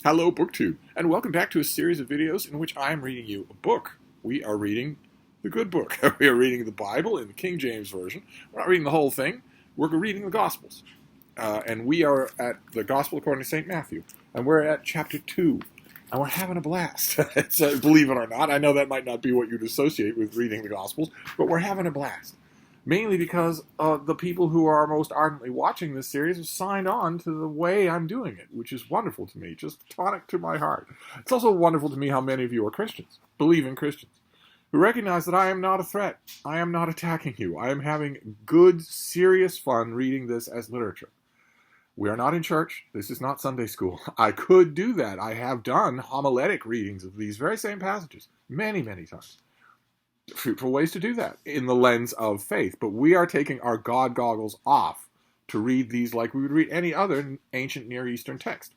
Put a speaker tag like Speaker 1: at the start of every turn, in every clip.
Speaker 1: Hello, BookTube, and welcome back to a series of videos in which I am reading you a book. We are reading the good book. We are reading the Bible in the King James Version. We're not reading the whole thing. We're reading the Gospels. And we are at the Gospel according to St. Matthew. And we're at chapter 2. And we're having a blast. Believe it or not, I know that might not be what you'd associate with reading the Gospels, but we're having a blast. Mainly because the people who are most ardently watching this series have signed on to the way I'm doing it, which is wonderful to me, just tonic to my heart. It's also wonderful to me how many of you are Christians, believing Christians, who recognize that I am not a threat. I am not attacking you. I am having good, serious fun reading this as literature. We are not in church. This is not Sunday school. I could do that. I have done homiletic readings of these very same passages many, many times. Fruitful ways to do that in the lens of faith. But we are taking our God goggles off to read these like we would read any other ancient Near Eastern text.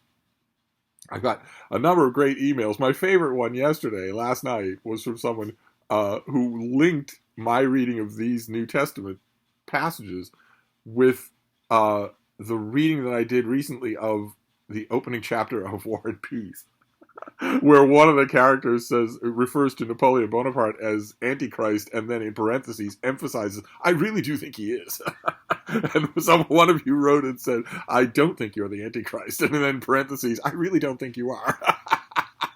Speaker 1: I've got a number of great emails. My favorite one last night, was from someone who linked my reading of these New Testament passages with the reading that I did recently of the opening chapter of War and Peace, where one of the characters refers to Napoleon Bonaparte as Antichrist, and then in parentheses emphasizes, "I really do think he is." And one of you wrote and said, "I don't think you're the Antichrist," and then in parentheses, "I really don't think you are."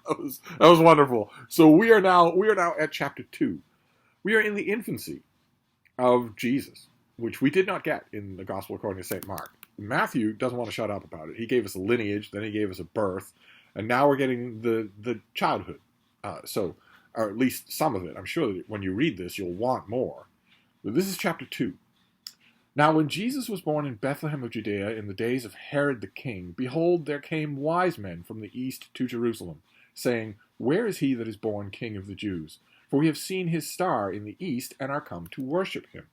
Speaker 1: That was wonderful. So we are now at chapter 2. We are in the infancy of Jesus, which we did not get in the Gospel according to St. Mark. Matthew doesn't want to shut up about it. He gave us a lineage, then he gave us a birth, and now we're getting the childhood. Or at least some of it. I'm sure that when you read this, you'll want more. But this is chapter 2. Now when Jesus was born in Bethlehem of Judea in the days of Herod the king, behold, there came wise men from the east to Jerusalem, saying, "Where is he that is born King of the Jews? For we have seen his star in the east, and are come to worship him."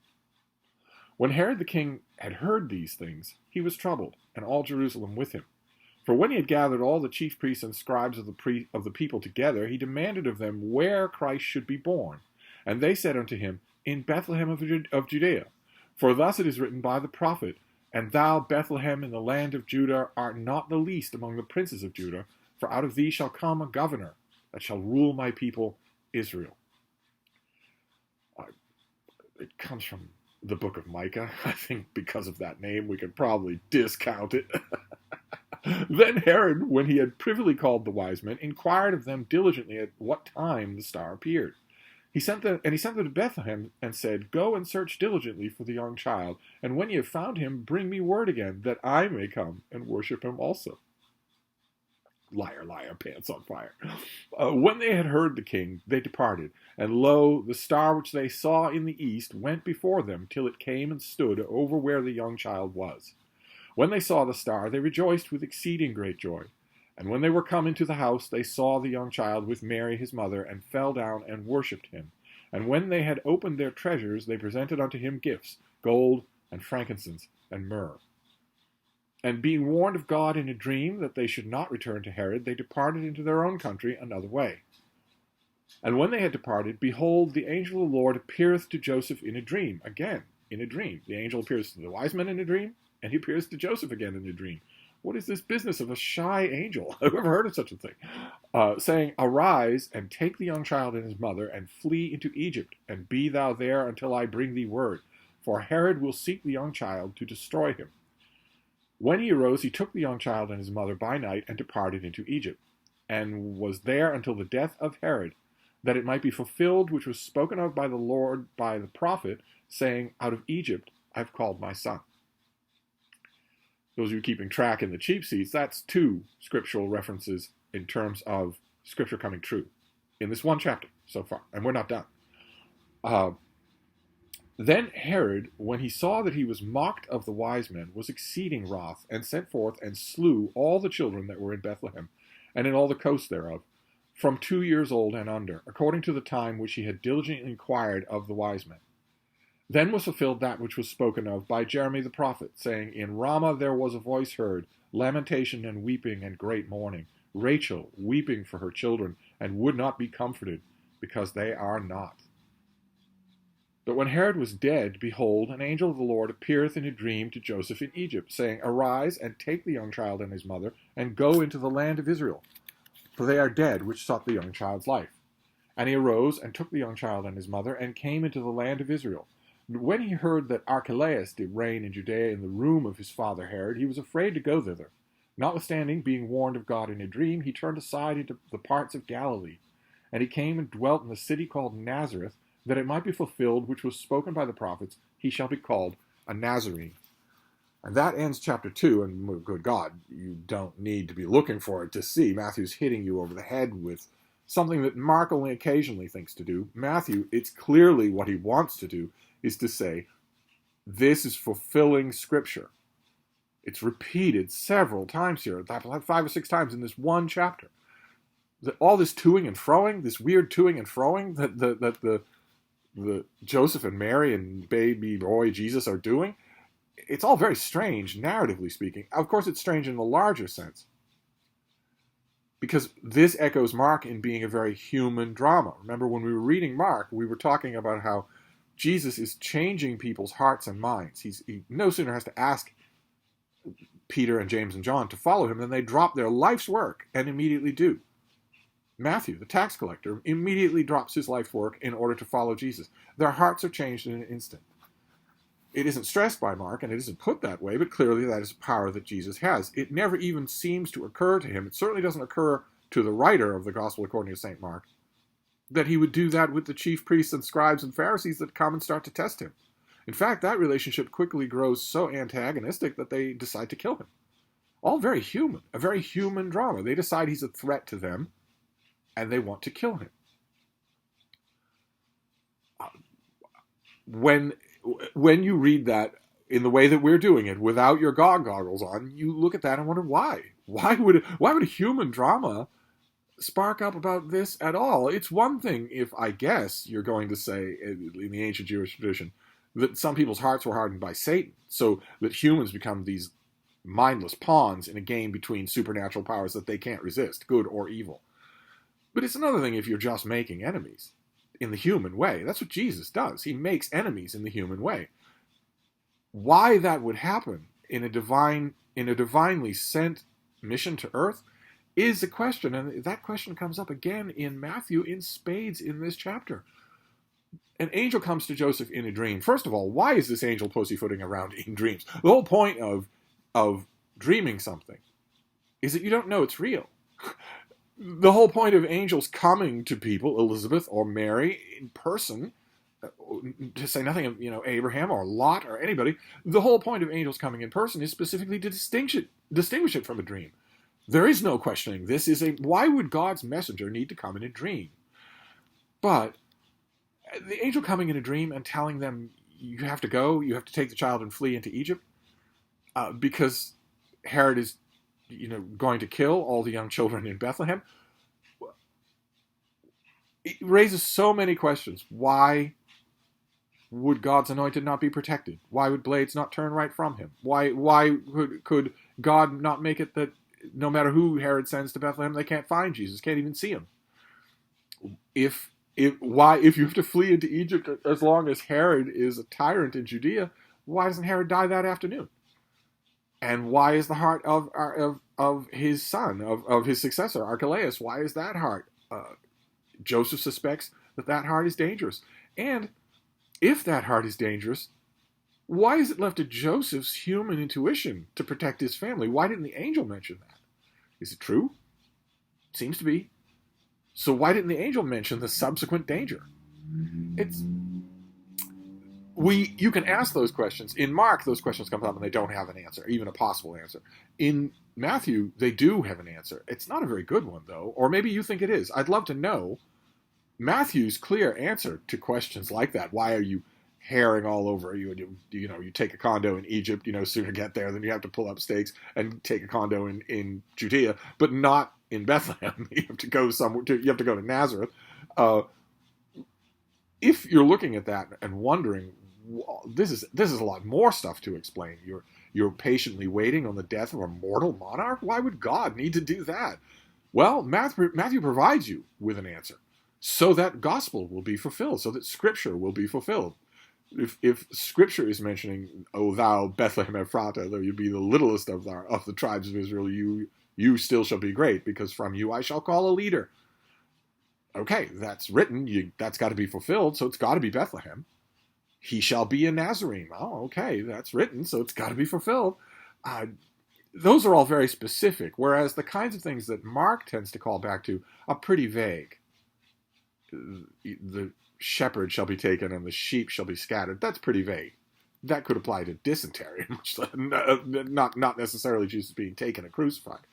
Speaker 1: When Herod the king had heard these things, he was troubled, and all Jerusalem with him. For when he had gathered all the chief priests and scribes of the people together, he demanded of them where Christ should be born. And they said unto him, "In Bethlehem of Judea. For thus it is written by the prophet, And thou, Bethlehem, in the land of Judah, art not the least among the princes of Judah, for out of thee shall come a governor that shall rule my people Israel." It comes from the book of Micah. I think because of that name, we could probably discount it. Then Herod, when he had privily called the wise men, inquired of them diligently at what time the star appeared. He sent them to Bethlehem, and said, "Go and search diligently for the young child, and when ye have found him, bring me word again, that I may come and worship him also." Liar, liar, pants on fire. When they had heard the king, they departed, and lo, the star which they saw in the east went before them, till it came and stood over where the young child was. When they saw the star, they rejoiced with exceeding great joy. And when they were come into the house, they saw the young child with Mary his mother, and fell down and worshipped him. And when they had opened their treasures, they presented unto him gifts, gold, and frankincense, and myrrh. And being warned of God in a dream that they should not return to Herod, they departed into their own country another way. And when they had departed, behold, the angel of the Lord appeareth to Joseph in a dream. Again, in a dream. The angel appears to the wise men in a dream, and he appears to Joseph again in a dream. What is this business of a shy angel? I've never heard of such a thing. Saying, "Arise, and take the young child and his mother, and flee into Egypt, and be thou there until I bring thee word. For Herod will seek the young child to destroy him." When he arose, he took the young child and his mother by night, and departed into Egypt, and was there until the death of Herod, that it might be fulfilled which was spoken of by the Lord by the prophet, saying, "Out of Egypt I have called my son." Those of you keeping track in the cheap seats, that's 2 scriptural references in terms of Scripture coming true in this one chapter so far, and we're not done. Then Herod, when he saw that he was mocked of the wise men, was exceeding wroth, and sent forth and slew all the children that were in Bethlehem, and in all the coasts thereof, from 2 years old and under, according to the time which he had diligently inquired of the wise men. Then was fulfilled that which was spoken of by Jeremy the prophet, saying, "In Ramah there was a voice heard, lamentation and weeping and great mourning, Rachel weeping for her children, and would not be comforted, because they are not." But when Herod was dead, behold, an angel of the Lord appeareth in a dream to Joseph in Egypt, saying, Arise, and take the young child and his mother, and go into the land of Israel, for they are dead which sought the young child's life. And he arose, and took the young child and his mother, and came into the land of Israel. And when he heard that Archelaus did reign in Judea in the room of his father Herod, he was afraid to go thither. Notwithstanding, being warned of God in a dream, he turned aside into the parts of Galilee. And he came and dwelt in the city called Nazareth, that it might be fulfilled which was spoken by the prophets, he shall be called a Nazarene. And that ends chapter 2, and good God, you don't need to be looking for it to see. Matthew's hitting you over the head with something that Mark only occasionally thinks to do. Matthew, it's clearly what he wants to do, is to say, this is fulfilling Scripture. It's repeated several times here, like 5 or 6 times in this one chapter. All this toing and froing, this weird toing and froing that the Joseph and Mary and baby boy Jesus are doing, it's all very strange, narratively speaking. Of course, it's strange in the larger sense, because this echoes Mark in being a very human drama. Remember, when we were reading Mark, we were talking about how Jesus is changing people's hearts and minds. He no sooner has to ask Peter and James and John to follow him than they drop their life's work and immediately do. Matthew, the tax collector, immediately drops his life's work in order to follow Jesus. Their hearts are changed in an instant. It isn't stressed by Mark, and it isn't put that way, but clearly that is a power that Jesus has. It never even seems to occur to him. It certainly doesn't occur to the writer of the Gospel according to St. Mark that he would do that with the chief priests and scribes and Pharisees that come and start to test him. In fact, that relationship quickly grows so antagonistic that they decide to kill him. All very human, a very human drama. They decide he's a threat to them, and they want to kill him. When you read that in the way that we're doing it, without your God goggles on, you look at that and wonder why. Why would a human drama spark up about this at all? It's one thing if, I guess, you're going to say, in the ancient Jewish tradition, that some people's hearts were hardened by Satan, so that humans become these mindless pawns in a game between supernatural powers that they can't resist, good or evil. But it's another thing if you're just making enemies in the human way. That's what Jesus does. He makes enemies in the human way. Why that would happen in a divinely sent mission to earth is a question, and that question comes up again in Matthew in spades in this chapter. An angel comes to Joseph in a dream. First of all, why is this angel pussyfooting around in dreams? The whole point of dreaming something is that you don't know it's real. The whole point of angels coming to people, Elizabeth or Mary, in person, to say nothing of Abraham or Lot or anybody, the whole point of angels coming in person is specifically to distinguish it from a dream. There is no questioning. Why would God's messenger need to come in a dream? But the angel coming in a dream and telling them, you have to go, you have to take the child and flee into Egypt, because Herod is going to kill all the young children in Bethlehem. It raises so many questions. Why would God's anointed not be protected? Why would blades not turn right from him? Why could God not make it that no matter who Herod sends to Bethlehem, they can't find Jesus, can't even see him? If you have to flee into Egypt as long as Herod is a tyrant in Judea, why doesn't Herod die that afternoon? And why is the heart of his son, of his successor, Archelaus, why is that heart? Joseph suspects that heart is dangerous. And if that heart is dangerous, why is it left to Joseph's human intuition to protect his family? Why didn't the angel mention that? Is it true? It seems to be. So why didn't the angel mention the subsequent danger? You can ask those questions. In Mark, those questions come up and they don't have an answer, even a possible answer. In Matthew, they do have an answer. It's not a very good one, though, or maybe you think it is. I'd love to know Matthew's clear answer to questions like that. Why are you herring all over? You take a condo in Egypt, sooner get there than you have to pull up stakes and take a condo in Judea, but not in Bethlehem. You have to go somewhere. You have to go to Nazareth. If you're looking at that and wondering, this is a lot more stuff to explain. You're patiently waiting on the death of a mortal monarch. Why would God need to do that? Well, Matthew provides you with an answer, so that gospel will be fulfilled, so that Scripture will be fulfilled. if Scripture is mentioning, "O thou Bethlehem Ephratah, though you be the littlest of the tribes of Israel, you still shall be great, because from you I shall call a leader." Okay, that's written. That's got to be fulfilled, so it's got to be Bethlehem. He shall be a Nazarene. Oh, okay, that's written, so it's got to be fulfilled. Those are all very specific, whereas the kinds of things that Mark tends to call back to are pretty vague. The shepherd shall be taken and the sheep shall be scattered. That's pretty vague. That could apply to dysentery, not necessarily Jesus being taken and crucified.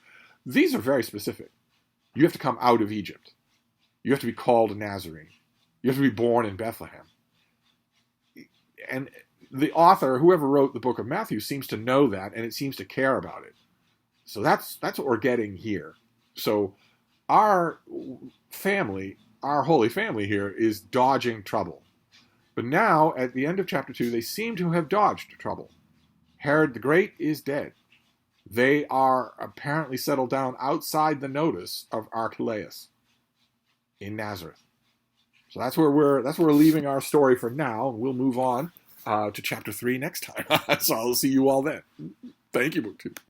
Speaker 1: These are very specific. You have to come out of Egypt. You have to be called a Nazarene. You have to be born in Bethlehem. And the author, whoever wrote the book of Matthew, seems to know that, and it seems to care about it. So that's what we're getting here. So our family, our Holy Family here, is dodging trouble. But now, at the end of chapter 2, they seem to have dodged trouble. Herod the Great is dead. They are apparently settled down outside the notice of Archelaus in Nazareth. So that's where we're leaving our story for now, and we'll move on to chapter 3 next time. So I'll see you all then. Thank you, BookTube.